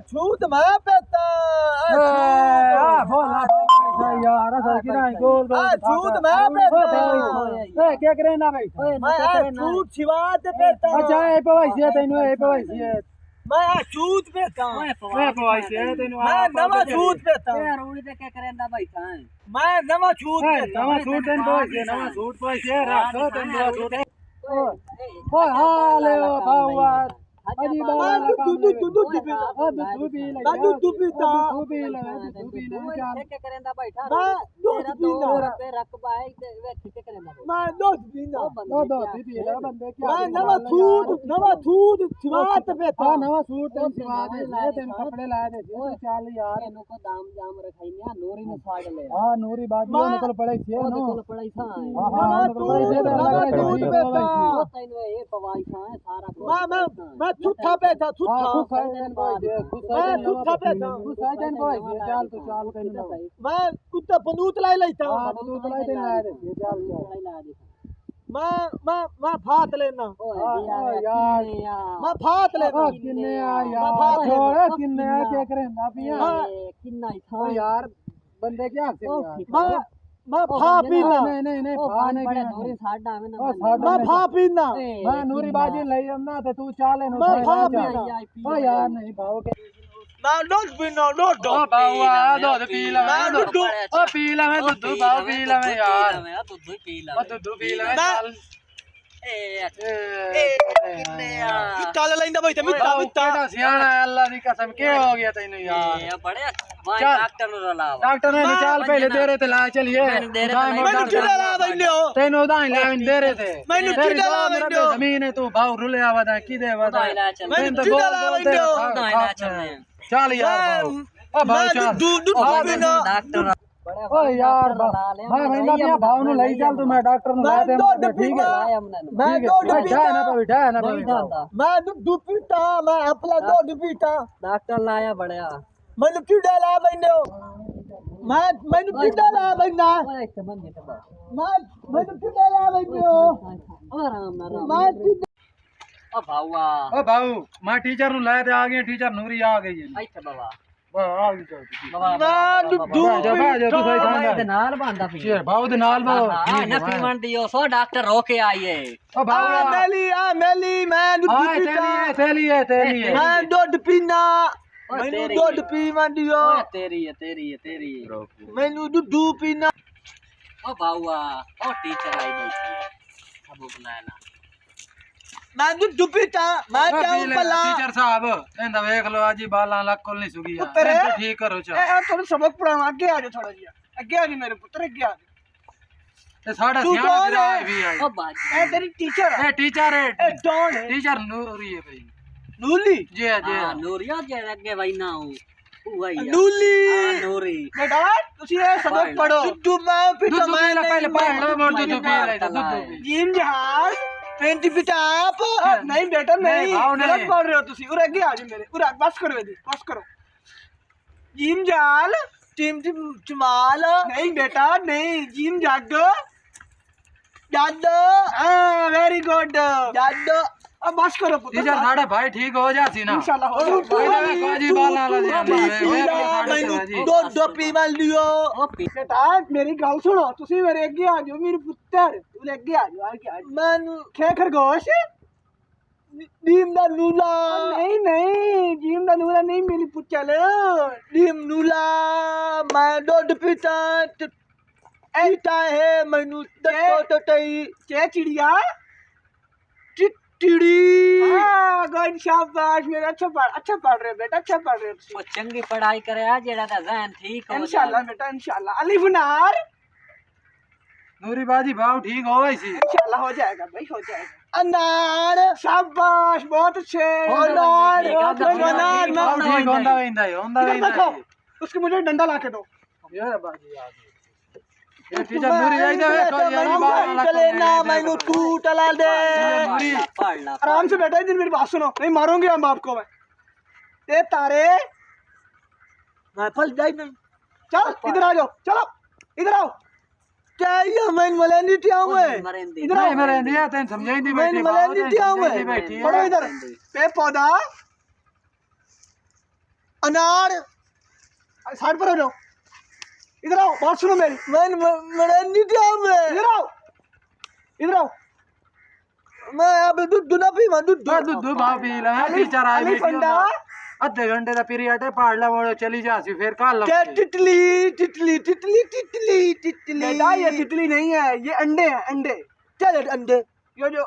छूत मैं पेता बोला यार असल की नहीं गोल छूत मैं पेता क्या करे ना भाई मैं छूत छिवात पेता अच्छा ए पवाई तेनु ए पवाई मैं छूत पेता ए पवाई तेनु मैं नवा छूत पेता यार उड़ी ते क्या करेंदा भाई था मैं नवा छूत पेता नवा सूट तेनु पवाई नवा सूट पवाई रखो तेनु नवा सूट ओ हाले बावा अजी बाबा दूध पीता क्या करेंदा भाई था मैं दूध पीना पे रख पाए वे क्या करेंदा मैं दूध पीना दो पीला बंदे क्या मैं नवा सूट छिवात पेता नवा सूट तेन सिवा दे तेन कपड़े लाए दे चल यार इनको को दाम जाम रखाई ने नूरी ने फाड़ ले हां नूरी बाजी निकल पड़े छे नो निकल पड़ाई था हां निकल पड़े छे दूध पेता तैनो ये पवाई था सारा मैं छुट्टा पेता छुट्टा मैं छुट्टा पेता तेन को चल तो चल तेन मैं कुत्ता बंदूक लाई लेता तू तो लाई लाए दे चल मैं फात लेना यार मैं फात लेना किन्ने यार छोड़ किन्ने क्या करेंदा पिया किन्ना ही था यार बंदे क्या मैं फा पीना नहीं फा नहीं बड़े नूरी साडा में ना मैं फा पीना मैं नूरी बाजी लई हमना ते तू चाले नो मैं फा पीना ओ यार नहीं भाव के मैं दूध पीना दूध ओ बावा दूध पी ले मैं दूध ओ पी ले मैं दूध भाव पी ले मैं यार दूध पी ला ओ दूध पी ले चल चल लेंदा भाई ते मिट्टा मिट्टा सियाना अल्लाह दी कसम के हो गया तैनू यार ये बड़े भाई डॉक्टर नु रलावा डॉक्टर ने चल पहले दे रहे थे ला चलिए मैंने चिड़ा ला बंदो तेन उदाई लाइन दे रहे थे मैंने चिड़ा ला बंदो जमीन है तू भाव रुले आवादा की दे आवादा मैंने चिड़ा ला बंदो चल यार ओ भाव चल दूध पीना डॉक्टर ओ यार मैं महिंदा मियां भाव नु लई चल तू मैं डॉक्टर नु लाते हैं ठीक है मैं दूध बैठा है ना बैठा मैं दूध पीता मैं अपना दूध पीता डॉक्टर लाया बड़या मैंने चिड़ा ला बंदो मैंने चिड़ा ला बंदा मैंने चिड़ा ला बंदो आराम ना मैं ओ भाऊआ ओ भाऊ मैं टीचर नु लाए थे आ गए टीचर नूरी आ गई है अच्छा बाबा आ गई चल बाबा तू सही खांदा दे नाल बांधा पी शेर भाऊ दे नाल भाऊ हां ना पीवन दियो सो डॉक्टर रोके आइए ओ भाऊ मेली मैं दूध पीता तेली है मैं दूध पीना मैंने दूध पी मंडियो तेरी मैंने दूध पीना ओ भाऊआ ओ टीचर आई बैठी अब बुलाना मैं दूध पीता मैं जाऊं भला टीचर साहब एंदा देख लो आज बाला लक्कल नहीं सुगी यार तो ठीक करो चल ए थोड़ा सबक पढ़ाना आगे आ जा थोड़ा जी आगे आ जा मेरे पुत्र आगे आ जा ते साडा सियाना गिराए भी आई ओ बाजी ए तेरी टीचर ए टीचर ए कौन है टीचर नूरी है भाई नूली जी हां नूरिया जे आगे भाई ना हूं वही नूली नूरी बेटा तुसी ये सबक पढ़ो तू मैं पिता मैं पहले पढ़ लो मोर दूध पी ले दूध जिम जहाज 20 फीट आप नहीं बेटा नहीं गलत पढ़ रहे हो तुसी और आगे आ जाओ मेरे और बस करो ये बस करो जिम जाल टीम चमाल नहीं बेटा नहीं जिम जग जादो हां वेरी गुड जादो अब बस करो टीचर साडा भाई ठीक हो जासी ना इंशाल्लाह हो काजी बाला ला दो पी माल दियो बेटा मेरी गल सुनो तुसी मेरे आगे आ जाओ मेरे पुत्र तू आगे आ जाओ मैं खे खरगोश डीम दा नूला नहीं डीम दा नूला नहीं मेरी पुचल डीम नूला मैं दूध पीता ऐता है मैनू तो टई चे चिड़िया चिड़ी हां गुड शाबाश मेरा अच्छा पढ़ रहे बेटा अच्छा पढ़ रहे ओ चंगी पढ़ाई करे आ जेड़ा दा ज़हन ठीक हो इंशाल्लाह बेटा इंशाल्लाह अलिफ नार नूरी बाजी भाव ठीक हो वैसी इंशाल्लाह हो जाएगा भाई हो जाएगा अनार शाबाश बहुत अच्छे अनार भाव ठीक होंदा वेंदा उसको मुझे डंडा लाके दो यार बाजी आ गई ये टीचर नूरी आई दे कोई यारी बाल चले ना मैनू तू टला दे पढ़ आराम से बैठा इधर मेरी बात सुनो नहीं मारूंगी हम आपको मैं ते तारे मैं फल जाई नहीं चल इधर आ जाओ चलो इधर आओ क्या ये मैं मलेंदी आऊं मैं इधर आ मेरे इंडिया तेन समझाई दी मैं बैठी मलेंदी आऊं मैं पढ़ो इधर पे पौधा अनार साइड पर हो जाओ इधर आओ बात सुनो मेरी मैं नहीं इधर आओ इधर आओ मैं अब दूध ना पीवा दूध दूध भाव पी ला टीचर आए एलिफेंटा आधे घंटे का पीरियड है पढ़ ला वो चली जासी फिर कल तितली तितली तितली तितली तितली बेटा ये तितली नहीं है ये अंडे हैं अंडे क्या अंडे ये जो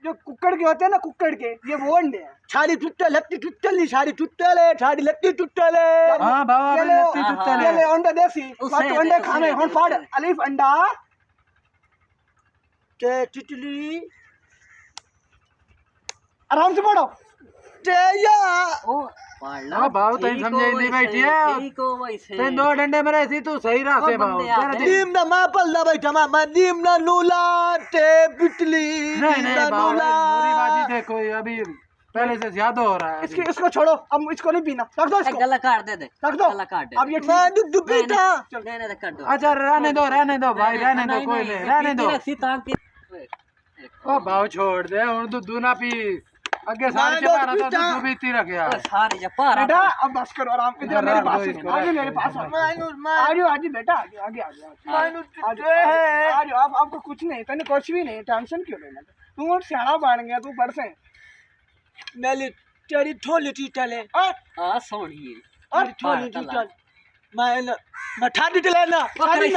कुक्कड़ के होते हैं ना कुक्कड़ के ये वो अंडे हैं सारी टुट्टे लत्ती टुट्टली सारी टुट्टले सारी लत्ती टुट्टले हां बाबा लत्ती टुट्टले ये ले अंडे देसी बात अंडे खाने हुन फाड़ अलिफ अंडा ते तितली आराम से पढ़ो तेया ओ पढ़ ला हां बाबू तई समझे नहीं बैठी है ठीक हो वैसे ते दो डंडे मेरे थी तू सही राह से बाबू तेरा नीम ना मा पल्ला बैठा मा नीम ना नूला ते पिटली नहीं बाबू नूरी बाजी देखो अभी पहले से ज्यादा हो रहा है इसको छोड़ो अब इसको नहीं पीना रख दो इसको गला काट दे रख दो गला काट दे अब ये मैं दूध पीता नहीं काट दो अच्छा रहने दो भाई रहने दो कोई नहीं रहने दो ओ बाबू छोड़ दे और दूध ना पी आगे सारे चपारा तो दूध पीती रख यार सारे चपारा बेटा अब बस करो आराम इधर मेरे पास आगे मेरे पास आजो आजो बेटा आगे आजो आप आपको कुछ नहीं तने कुछ भी नहीं टेंशन क्यों लेना तू और सियाना बन गया तू पढ़ से मेरी तेरी थोली टीटले आ सोनी और थोली टीटल मैं ठाडी ते लेना मैं शादी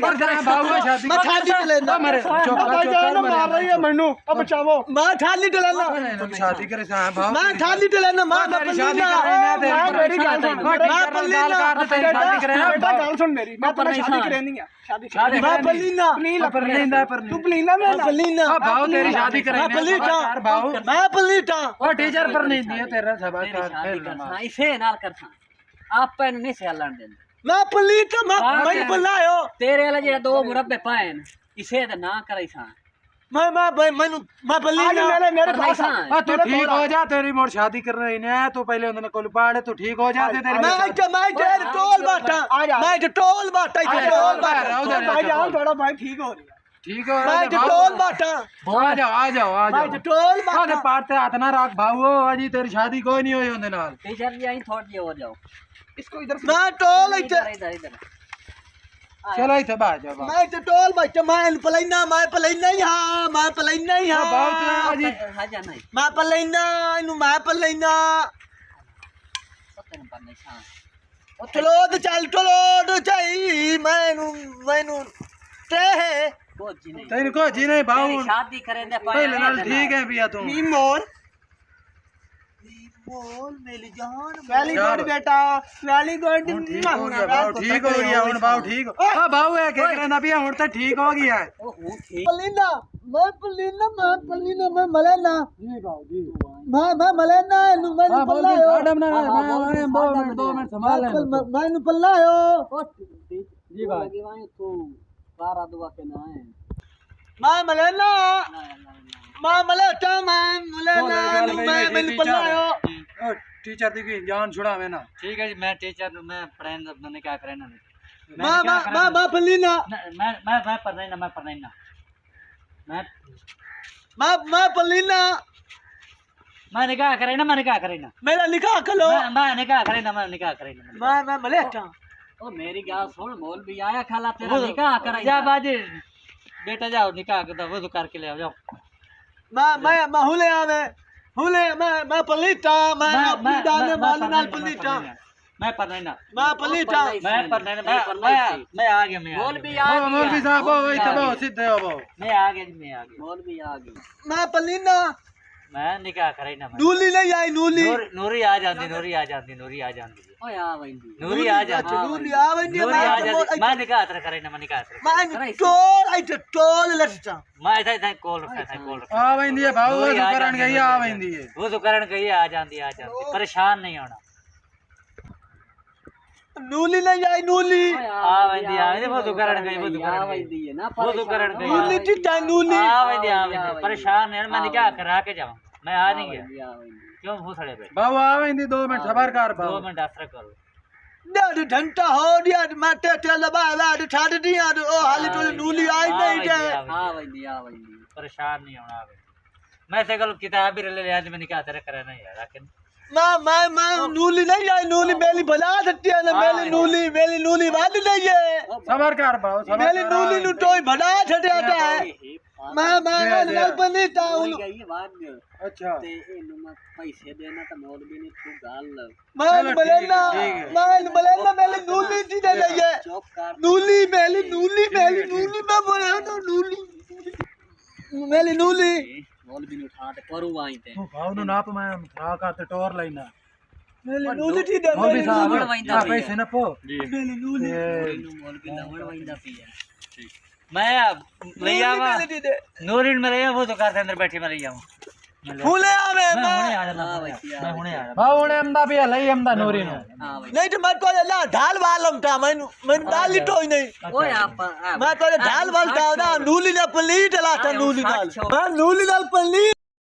कर दे बाबू शादी मैं ठाडी ते लेना मरे चौका मार रही है मन्नू अब बचाओ मैं ठाडी ते लेना तुम शादी करे सा बाबू मैं ठाडी ते लेना मैं शादी कर रहे हैं मेरी गाल सुन मैं गाल काट दे शादी करे बेटा गाल सुन मेरी मैं पर शादी करनी है शादी मैं पलीना तू पलीना मैं पलीना बाबू तेरी शादी करे बाबू मैं पलीटा ओ टीचर पर नहीं दिया तेरा सब इसे नाल कर आप पेन नहीं से हलन दे मैं पलीटा मैं पलायो तेरे वाला जेड़ा दो मुरब्बे पाए इसे तो ना करे सा मैं पलीना मेरे पास तू ठीक हो जा तेरी मोर शादी कर रही है तू पहले उन्होंने कोल पाड़े तू ठीक हो जा तेरी मैं तेरे टोल बाटा मैं टोल बाटा भाई जान थोड़ा भाई ठीक हो रही ठीक है मैं टोल बाटा आ जाओ मैं टोल बाटा पाटते हाथ ना रख भाऊ अजी तेरी शादी कोई नहीं हुई उनके नाल टीचर जी आई थोड़ी हो जाओ इसको इधर मैं टोल इधर इधर चलो इथे बाज जाओ मैं टोल बाटा मैं पलैना हां मैं पलैना हां बाऊ अजी हाजा नहीं मैं पलैना इनु मैं पलैना पता नहीं सा चलो तो चाही मैनू ते तेरे को जी नहीं भाऊ शादी करे दे पहले नाल ठीक है भैया तू मोर मेरी जान वेरी गुड बेटा वेरी गुड ठीक हो गया भाऊ ठीक हो गया हुन भाऊ ठीक हां भाऊ है के करे ना भैया हुन तो ठीक हो गया है ओहो ठीक पलीना मैं मलेना जी भाऊ जी मैं मलेना नु मैं पल्लायो मैडम ना मैं 2 मिनट संभाल ले मैं पल्लायो जी भाई तू बारा दुआ के ना है मैं मलेना मैं मलेटा मैं मलेना मैं पल्लायो टीचर दी जान छुड़ा मैं ना ठीक है जी मैं टीचर मैं फ्रेंड मैंने क्या करे ना मैं पलीना मैं पढ़ना ना मैं पलीना मैं निकाह करे ना मेरा निकाह करो मैं निकाह करे ना मैं मलेटा ओ मेरी गाल सुन मौल भी आया खाला तेरा निकाह कराई जा बाजी बेटा जाओ निकाह कर दो वो करके ले आओ जाओ मैं हुले मैं पलीटा मैं अपनी दाने वाले नाल पलीटा मैं पढ़ना ना मैं पलीटा मैं आ गया मौल भी आ गया मौलवी साहब वो इतना सीधे हो वो मैं आ गया मौल भी आ गया मैं पलीना मैं निकाह करे ना नूली नहीं आई नूरी आ जाती ओए आ वंदी नूरी आ जाती मैं निकाह तर करे ना मैं निकाह तर मैं टोल लटटा मैं इधर कॉल रखा आ वेंदी है भाऊ वो करण गई आ वेंदी है वो तो करण गई आ जाती परेशान नहीं होना नूली नहीं आई आ वेंदी वो तो करण गई वो तो करण गई नूली टिटा नूली आ वेंदी परेशान है मैं निकाह करा के जाऊं मैं आ नहीं गया क्यों भूसड़े पे भाऊ आ वेंदी 2 मिनट सबर कर भाऊ 2 मिनट आसरा करो डर घंटा हो दिया मैं टे लबा छाड़ दिया ओ हाली तो नूली आई नहीं है आ वेंदी परेशान नहीं होना मैं से कल किताब भी ले आज मैं निकाह तेरे करे नहीं यार लेकिन मैं नूली नहीं है नूली मेली बना सकती है ना मेली नूली वाली नहीं है सबर कर बाओ मेली नूली नु टोई बना छटे आता है मैं गल पर नहीं ताऊ अच्छा पैसे देना तो मौलवी ने तू गाल मैं बलेना मेली नूली ची दे रही है नूली मेली मैं बोल रहा हूं नूली मेली नूली मौलवी ने उठा ते करू आई ते तू भाव नु नाप मैं खा का ते टोर लेना मेली नूली ची दे मौलवी साहब वंदा आ पैसे न पो मेली नूली मौलवी लवण वंदा पिया मैं ले आवा नूरीन में ले वो तो कार के अंदर बैठी मैं ले आऊं फूले आवे मैं हुने आ जाता मैं हुने आ जाता भाव ने अमदा भी लई अमदा नूरी नु हां भाई नहीं तो मैं तो ला ढाल वालम था मैं डाल लिटोई नहीं ओए आप मैं तो ढाल वालता ना नूली ना पलीट लाता नूली नाल मैं नूली नाल पलीट